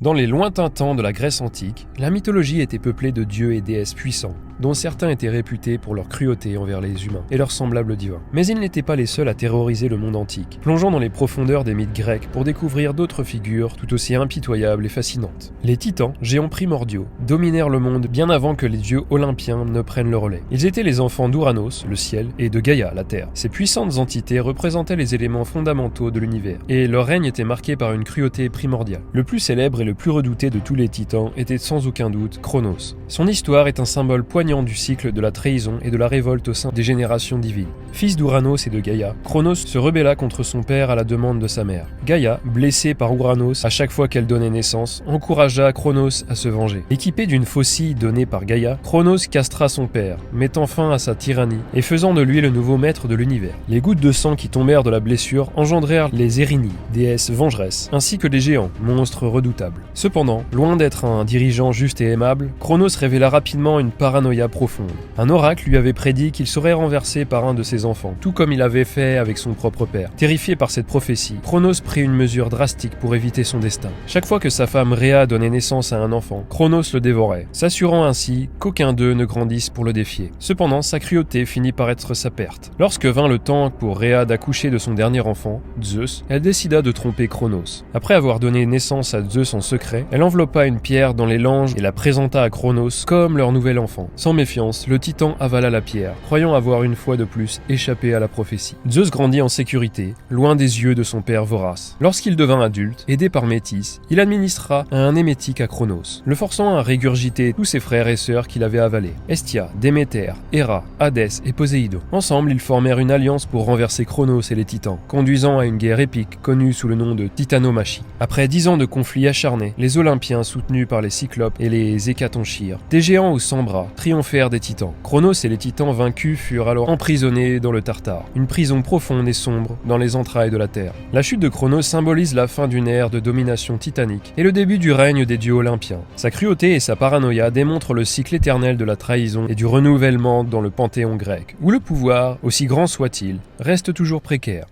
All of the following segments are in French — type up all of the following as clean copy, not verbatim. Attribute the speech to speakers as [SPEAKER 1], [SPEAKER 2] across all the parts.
[SPEAKER 1] Dans les lointains temps de la Grèce antique, la mythologie était peuplée de dieux et déesses puissants, dont certains étaient réputés pour leur cruauté envers les humains et leurs semblables divins. Mais ils n'étaient pas les seuls à terroriser le monde antique. Plongeons dans les profondeurs des mythes grecs pour découvrir d'autres figures tout aussi impitoyables et fascinantes. Les titans, géants primordiaux, dominèrent le monde bien avant que les dieux olympiens ne prennent le relais. Ils étaient les enfants d'Ouranos, le ciel, et de Gaïa, la terre. Ces puissantes entités représentaient les éléments fondamentaux de l'univers, et leur règne était marqué par une cruauté primordiale. Le plus célèbre et le plus redouté de tous les titans était sans aucun doute Cronos. Son histoire est un symbole poignant du cycle de la trahison et de la révolte au sein des générations divines. Fils d'Ouranos et de Gaïa, Cronos se rebella contre son père à la demande de sa mère. Gaïa, blessée par Ouranos à chaque fois qu'elle donnait naissance, encouragea Cronos à se venger. Équipé d'une faucille donnée par Gaïa, Cronos castra son père, mettant fin à sa tyrannie et faisant de lui le nouveau maître de l'univers. Les gouttes de sang qui tombèrent de la blessure engendrèrent les Érini, déesses vengeresses, ainsi que les géants, monstres redoutables. Cependant, loin d'être un dirigeant juste et aimable, Cronos révéla rapidement une paranoïa profonde. Un oracle lui avait prédit qu'il serait renversé par un de ses enfants, tout comme il avait fait avec son propre père. Terrifié par cette prophétie, Cronos prit une mesure drastique pour éviter son destin. Chaque fois que sa femme Rhea donnait naissance à un enfant, Cronos le dévorait, s'assurant ainsi qu'aucun d'eux ne grandisse pour le défier. Cependant, sa cruauté finit par être sa perte. Lorsque vint le temps pour Rhea d'accoucher de son dernier enfant, Zeus, elle décida de tromper Cronos. Après avoir donné naissance à Zeus en secret, elle enveloppa une pierre dans les langes et la présenta à Cronos comme leur nouvel enfant. Sans méfiance, le titan avala la pierre, croyant avoir une fois de plus échappé à la prophétie. Zeus grandit en sécurité, loin des yeux de son père vorace. Lorsqu'il devint adulte, aidé par Métis, il administra un émétique à Cronos, le forçant à régurgiter tous ses frères et sœurs qu'il avait avalés. Hestia, Déméter, Héra, Hadès et Poséidon. Ensemble, ils formèrent une alliance pour renverser Cronos et les titans, conduisant à une guerre épique connue sous le nom de Titanomachie. Après 10 ans de conflits acharnés, les Olympiens, soutenus par les Cyclopes et les Hécatonchires, des géants aux 100 bras, triomphèrent des titans. Cronos et les titans vaincus furent alors emprisonnés dans le Tartare, une prison profonde et sombre dans les entrailles de la Terre. La chute de Cronos symbolise la fin d'une ère de domination titanique et le début du règne des dieux olympiens. Sa cruauté et sa paranoïa démontrent le cycle éternel de la trahison et du renouvellement dans le panthéon grec, où le pouvoir, aussi grand soit-il, reste toujours précaire.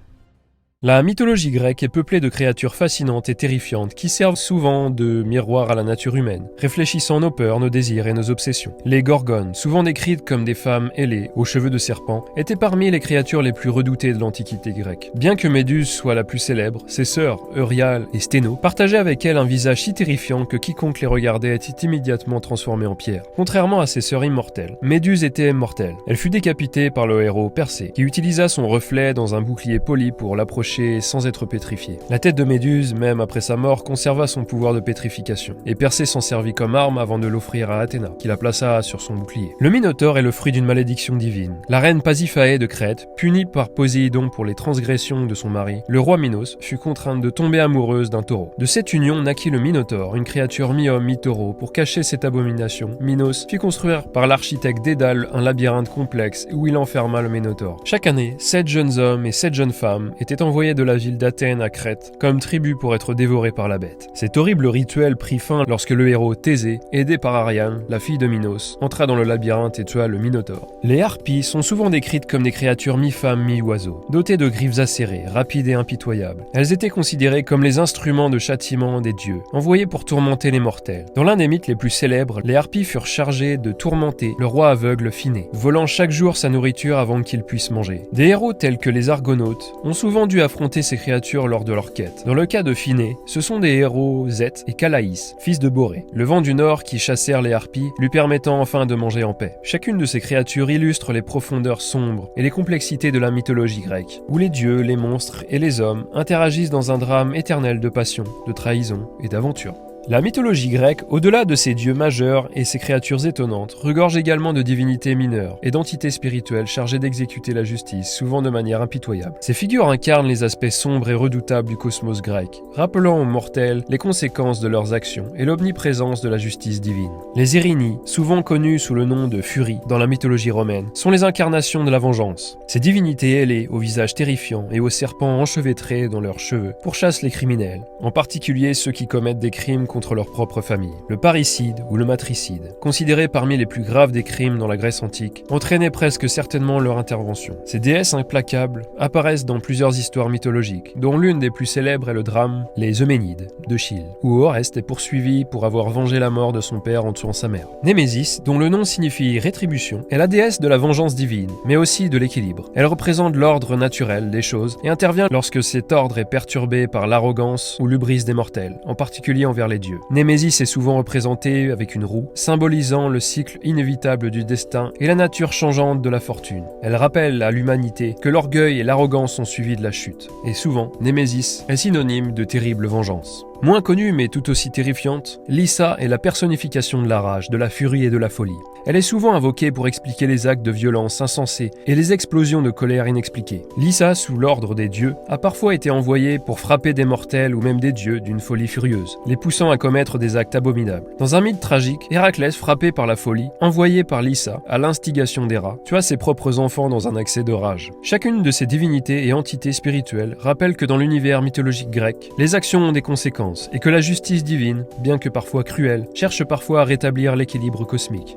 [SPEAKER 1] La mythologie grecque est peuplée de créatures fascinantes et terrifiantes qui servent souvent de miroir à la nature humaine, réfléchissant nos peurs, nos désirs et nos obsessions. Les gorgones, souvent décrites comme des femmes ailées, aux cheveux de serpent, étaient parmi les créatures les plus redoutées de l'Antiquité grecque. Bien que Méduse soit la plus célèbre, ses sœurs, Euryale et Sténo, partageaient avec elle un visage si terrifiant que quiconque les regardait était immédiatement transformé en pierre. Contrairement à ses sœurs immortelles, Méduse était immortelle. Elle fut décapitée par le héros Persée, qui utilisa son reflet dans un bouclier poli pour l'approcher sans être pétrifié. La tête de Méduse, même après sa mort, conserva son pouvoir de pétrification, et Persée s'en servit comme arme avant de l'offrir à Athéna, qui la plaça sur son bouclier. Le Minotaure est le fruit d'une malédiction divine. La reine Pasiphaë de Crète, punie par Poséidon pour les transgressions de son mari, le roi Minos fut contrainte de tomber amoureuse d'un taureau. De cette union naquit le Minotaure, une créature mi-homme mi-taureau. Pour cacher cette abomination, Minos fit construire par l'architecte Dédale un labyrinthe complexe où il enferma le Minotaure. Chaque année, 7 jeunes hommes et 7 jeunes femmes étaient envoyés de la ville d'Athènes à Crète comme tribut pour être dévorés par la bête. Cet horrible rituel prit fin lorsque le héros Thésée, aidé par Ariane, la fille de Minos, entra dans le labyrinthe et tua le Minotaure. Les harpies sont souvent décrites comme des créatures mi-femmes mi-oiseaux, dotées de griffes acérées, rapides et impitoyables. Elles étaient considérées comme les instruments de châtiment des dieux, envoyés pour tourmenter les mortels. Dans l'un des mythes les plus célèbres, les harpies furent chargées de tourmenter le roi aveugle Phiné, volant chaque jour sa nourriture avant qu'il puisse manger. Des héros tels que les Argonautes ont souvent dû affronter ces créatures lors de leur quête. Dans le cas de Phiné, ce sont des héros Zète et Calaïs, fils de Borée, le vent du nord qui chassèrent les harpies, lui permettant enfin de manger en paix. Chacune de ces créatures illustre les profondeurs sombres et les complexités de la mythologie grecque, où les dieux, les monstres et les hommes interagissent dans un drame éternel de passion, de trahison et d'aventure. La mythologie grecque, au-delà de ses dieux majeurs et ses créatures étonnantes, regorge également de divinités mineures et d'entités spirituelles chargées d'exécuter la justice, souvent de manière impitoyable. Ces figures incarnent les aspects sombres et redoutables du cosmos grec, rappelant aux mortels les conséquences de leurs actions et l'omniprésence de la justice divine. Les Érini, souvent connus sous le nom de Furies dans la mythologie romaine, sont les incarnations de la vengeance. Ces divinités ailées, au visage terrifiant et aux serpents enchevêtrés dans leurs cheveux, pourchassent les criminels, en particulier ceux qui commettent des crimes contre leur propre famille. Le parricide ou le matricide, considéré parmi les plus graves des crimes dans la Grèce antique, entraînait presque certainement leur intervention. Ces déesses implacables apparaissent dans plusieurs histoires mythologiques, dont l'une des plus célèbres est le drame Les Euménides de Chille, où Oreste est poursuivi pour avoir vengé la mort de son père en tuant sa mère. Némésis, dont le nom signifie rétribution, est la déesse de la vengeance divine, mais aussi de l'équilibre. Elle représente l'ordre naturel des choses et intervient lorsque cet ordre est perturbé par l'arrogance ou l'hubris des mortels, en particulier envers les dieux. Némésis est souvent représentée avec une roue, symbolisant le cycle inévitable du destin et la nature changeante de la fortune. Elle rappelle à l'humanité que l'orgueil et l'arrogance sont suivis de la chute. Et souvent, Némésis est synonyme de terrible vengeance. Moins connue mais tout aussi terrifiante, Lyssa est la personnification de la rage, de la furie et de la folie. Elle est souvent invoquée pour expliquer les actes de violence insensés et les explosions de colère inexpliquées. Lyssa, sous l'ordre des dieux, a parfois été envoyée pour frapper des mortels ou même des dieux d'une folie furieuse, les poussant à commettre des actes abominables. Dans un mythe tragique, Héraclès, frappé par la folie, envoyé par Lyssa à l'instigation d'Héra, tua ses propres enfants dans un accès de rage. Chacune de ces divinités et entités spirituelles rappelle que dans l'univers mythologique grec, les actions ont des conséquences et que la justice divine, bien que parfois cruelle, cherche parfois à rétablir l'équilibre cosmique.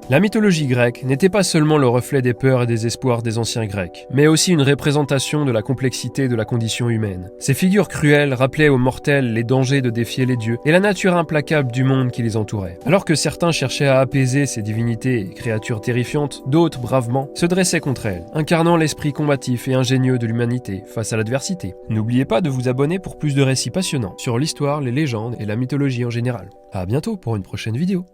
[SPEAKER 1] La mythologie grecque n'était pas seulement le reflet des peurs et des espoirs des anciens Grecs, mais aussi une représentation de la complexité de la condition humaine. Ces figures cruelles rappelaient aux mortels les dangers de défier les dieux et la nature implacable du monde qui les entourait. Alors que certains cherchaient à apaiser ces divinités et créatures terrifiantes, d'autres, bravement, se dressaient contre elles, incarnant l'esprit combatif et ingénieux de l'humanité face à l'adversité. N'oubliez pas de vous abonner pour plus de récits passionnants sur l'histoire, les légendes et la mythologie en général. À bientôt pour une prochaine vidéo.